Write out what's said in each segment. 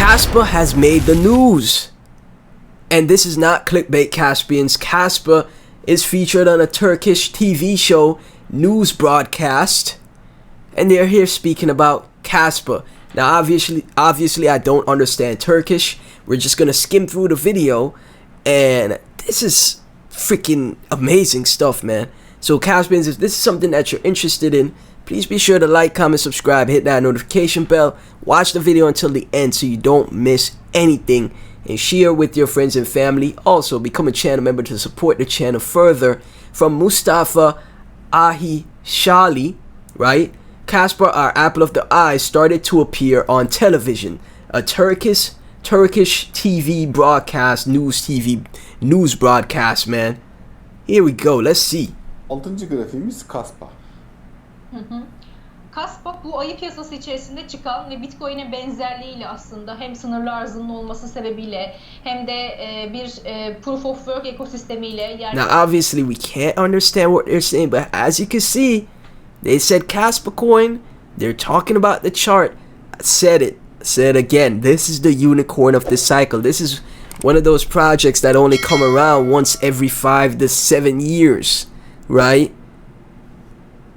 Kaspa has made the news. And this is not clickbait, Caspians. Kaspa is featured on a Turkish TV show news broadcast. And they're here speaking about Kaspa. Now, obviously, I don't understand Turkish. We're just going to skim through the video. And this is freaking amazing stuff, man. So, Caspians, if this is something that you're interested in, please be sure to like, comment, subscribe, hit that notification bell. Watch the video until the end so you don't miss anything. And share with your friends and family. Also, become a channel member to support the channel further. From Mustafa Ahishali, right? Casper, our apple of the eye, started to appear on television. A Turkish TV broadcast, news broadcast, man. Here we go, let's see. 6. grafiğimiz Kaspa. Kaspa bu ayı piyasası içerisinde çıkan ve Bitcoin'e benzerliğiyle aslında hem sınırlı arzının olması sebebiyle hem de bir proof of work ekosistemiyle yani. Now obviously we can't understand what they're saying, but as you can see, they said Kaspa coin. They're talking about the chart. I said it again. This is the unicorn of this cycle. This is one of those projects that only come around once every 5 to 7 years, right?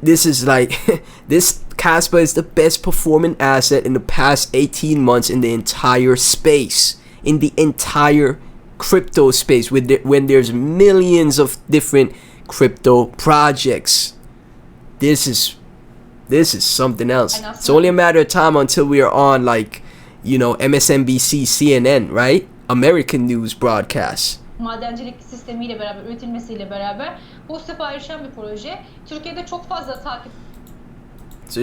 This is like this Kaspa is the best performing asset in the past 18 months in the entire space, in the entire crypto space, when there's millions of different crypto projects. This is something else. It's only a matter of time until we are on, like, you know, MSNBC, CNN, right? American news broadcasts. Madencilik sistemiyle beraber, üretilmesiyle beraber pozitif ayrışan bir proje. Türkiye'de çok fazla takip. So,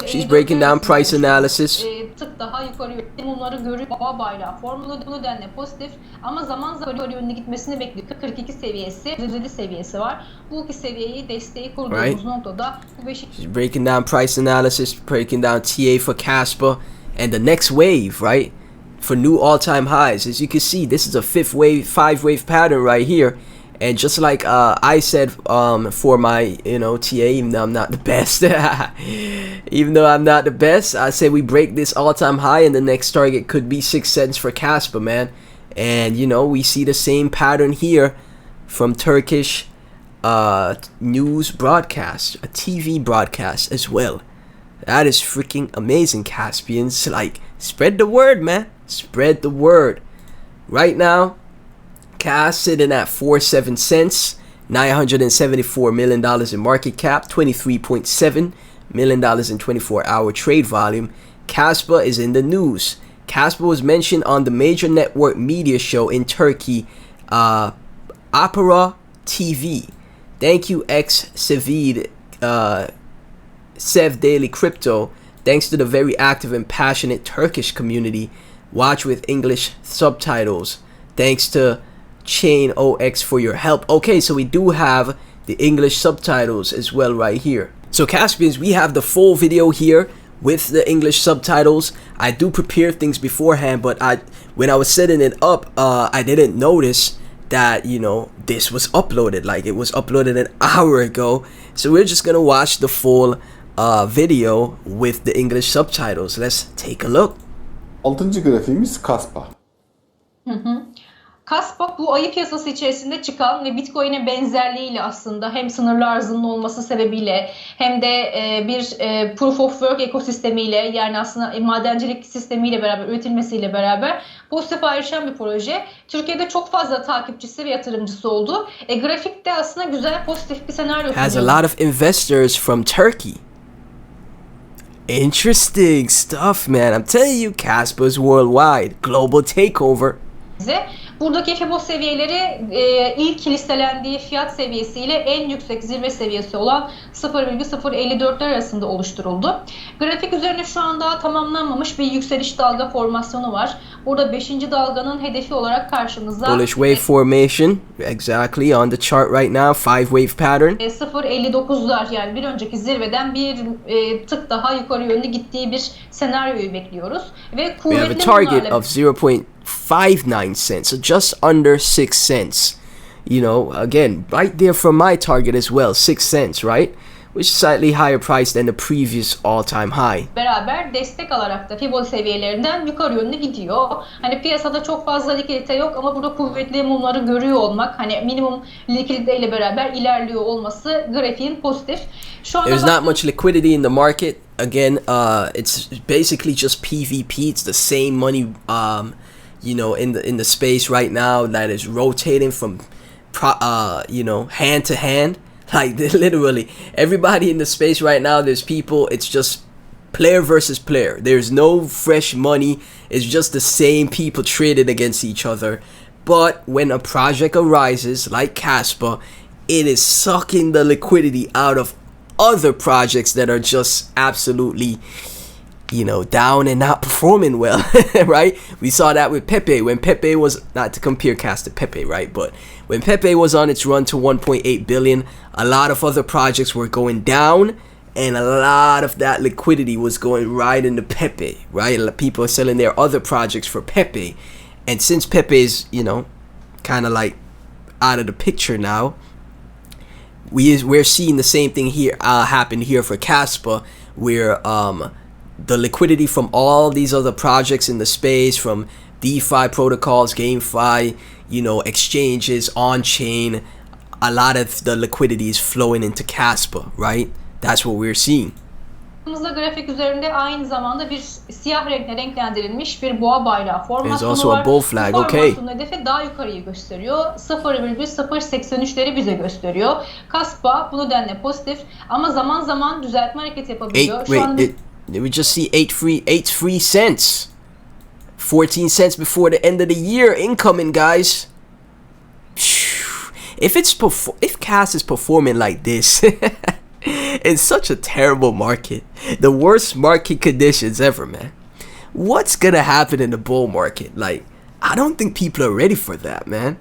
she's breaking down price analysis. Tık daha yukarı bunları görüp baba bayrağı formülü bu nedenle pozitif ama zaman yönüne gitmesini bekliyor. 42 seviyesi, 37 seviyesi var. Bu iki seviyeyi desteği kurduğumuz noktada bu beşik. She's breaking down price analysis, breaking down TA for Kaspa and the next wave, right? For new all-time highs. As you can see, this is a 5-wave pattern right here. And just like I said for my, you know, TA, even though I'm not the best, I say we break this all-time high and the next target could be 6 cents for Kaspa, man. And, you know, we see the same pattern here from Turkish news broadcast, a TV broadcast as well. That is freaking amazing, Caspians. Like, spread the word, man. Spread the word. Right now, Cas sitting at 47 cents, $974 million in market cap, $23.7 million in 24-hour trade volume. Kaspa is in the news. Kaspa was mentioned on the major network media show in Turkey, Opera TV. Thank you, Sev Daily Crypto. Thanks to the very active and passionate Turkish community. Watch with English subtitles. Thanks to Chain OX for your help. Okay, so we do have the English subtitles as well right here. So Caspians, we have the full video here with the English subtitles. I do prepare things beforehand, but when I was setting it up, I didn't notice that, you know, this was uploaded. Like, it was uploaded an hour ago. So we're just gonna watch the full video with the English subtitles. Let's take a look. 6. grafiğimiz Kaspa. Kaspa bu ayı piyasası içerisinde çıkan ve Bitcoin'e benzerliğiyle aslında hem sınırlı arzının olması sebebiyle hem de bir proof of work ekosistemiyle yani aslında madencilik sistemiyle beraber üretilmesiyle beraber pozitif ayrışan bir proje. Türkiye'de çok fazla takipçisi ve yatırımcısı oldu. Grafikte aslında güzel pozitif bir senaryo sunuyor. Has a lot of investors from Turkey. Interesting stuff, man. I'm telling you, Kaspa's worldwide. Global takeover. Buradaki FIBO seviyeleri ilk listelendiği fiyat seviyesiyle en yüksek zirve seviyesi olan 0,054'ler arasında oluşturuldu. Grafik üzerine şu anda tamamlanmamış bir yükseliş dalga formasyonu var. Burada 5. dalganın hedefi olarak karşımızda bullish wave formation, exactly on the chart right now, 5-wave pattern. 0,59'lar yani bir önceki zirveden bir tık daha yukarı yönlü gittiği bir senaryoyu bekliyoruz ve we have a target of 0.59 cents, so just under 6 cents. You know, again, right there from my target as well, 6 cents, right? which is slightly higher price than the previous all-time high. Beraber destek alarak da Fibonacci seviyelerinden yukarı yönlü gidiyor. Hani piyasada çok fazla likidite yok ama burada kuvvetli mumları görüyor olmak, hani minimum likidite ile beraber ilerliyor olması grafiğin pozitif. Şu anda There's not much liquidity in the market. Again, it's basically just PvP. It's the same money, you know, in the space right now that is rotating from, you know, hand to hand. Like literally, everybody in the space right now. There's people. It's just player versus player. There's no fresh money. It's just the same people traded against each other. But when a project arises like Kaspa, it is sucking the liquidity out of other projects that are just absolutely, you know, down and not performing well. Right? We saw that with Pepe when Pepe was, not to compare Cast to Pepe, right? But when Pepe was on its run to 1.8 billion, a lot of other projects were going down, and a lot of that liquidity was going right into Pepe, right? People are selling their other projects for Pepe. And since Pepe is, you know, kind of like out of the picture now, we're seeing the same thing here happen here for Kaspa, where the liquidity from all these other projects in the space, from DeFi protocols, GameFi, you know, exchanges, on-chain, a lot of the liquidity is flowing into Kaspa, right? That's what we're seeing. Grafik üzerinde aynı zamanda bir siyah renkle renklendirilmiş bir boğa bayrağı formasyonu also a var. bull flag, Bu okay. formasyonun hedefi daha yukarıyı gösteriyor. 0,083'leri bize gösteriyor. Kaspa bu nedenle pozitif ama zaman zaman düzeltme hareketi yapabiliyor. We just see 8 free cents. 14 cents before the end of the year incoming, guys. If Cas is performing like this in such a terrible market, the worst market conditions ever, man, what's gonna happen in the bull market? Like, I don't think people are ready for that, man.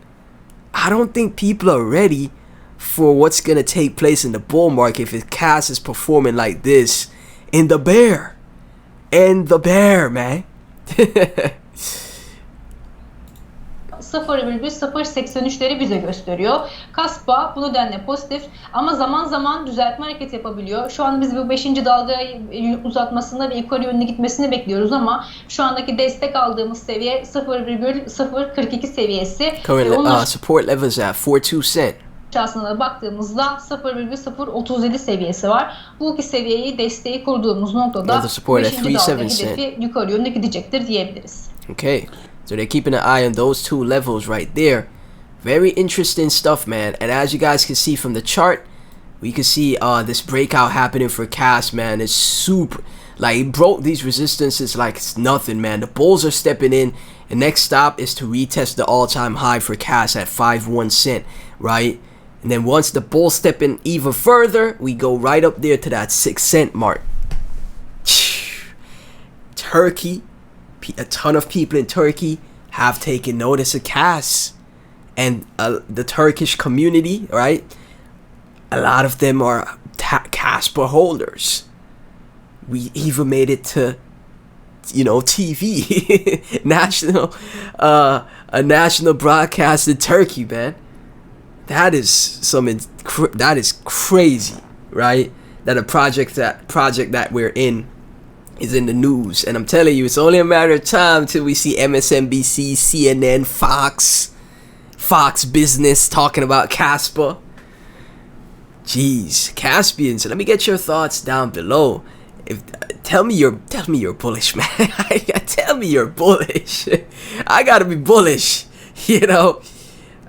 I don't think people are ready for what's gonna take place in the bull market if Cas is performing like this in the bear. And the bear, man. 0,083'leri bize gösteriyor. Kaspa bu nedenle pozitif ama zaman zaman düzeltme hareketi yapabiliyor. Şu an biz bu 5. dalgayı uzatmasını ve yukarı yönlü gitmesini bekliyoruz ama şu andaki destek aldığımız seviye 0,042 seviyesi. Current support levels at 42 cent. Aslında baktığımızda 0,037 seviyesi var. Bu iki seviyeyi desteği kurduğumuz noktada 5. dalga hedefi yukarı yönlü gidecektir diyebiliriz. Okay. So they're keeping an eye on those two levels right there. Very interesting stuff, man. And as you guys can see from the chart, we can see this breakout happening for Cas, man. It's super, like, it broke these resistances like it's nothing, man. The bulls are stepping in. The next stop is to retest the all-time high for Cas at 51 cent, right? And then once the bulls step in even further, we go right up there to that 6 cent mark. Turkey. A ton of people in Turkey have taken notice of Cas, and the Turkish community, right? A lot of them are Casper holders. We even made it to, you know, TV, a national broadcast in Turkey, man. That is crazy, right? That a project that we're in is in the news, and I'm telling you, it's only a matter of time till we see MSNBC, CNN, Fox Business talking about Kaspa. Jeez, Caspians, let me get your thoughts down below. Tell me you're bullish, man. Tell me you're bullish. I gotta be bullish, you know.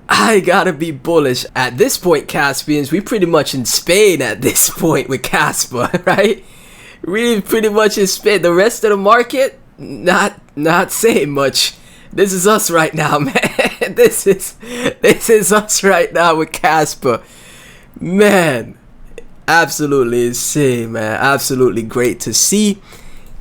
I gotta be bullish. At this point, Caspians, we pretty much in Spain at this point with Kaspa, right? We pretty much in Spain. The rest of the market, not saying much. This is us right now, man. This is us right now with Kaspa. Man, absolutely insane, man. Absolutely great to see.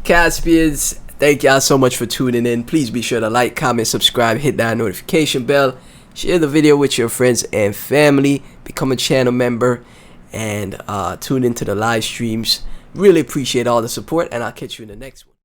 Caspians, thank y'all so much for tuning in. Please be sure to like, comment, subscribe, hit that notification bell. Share the video with your friends and family. Become a channel member and tune into the live streams. Really appreciate all the support, and I'll catch you in the next one.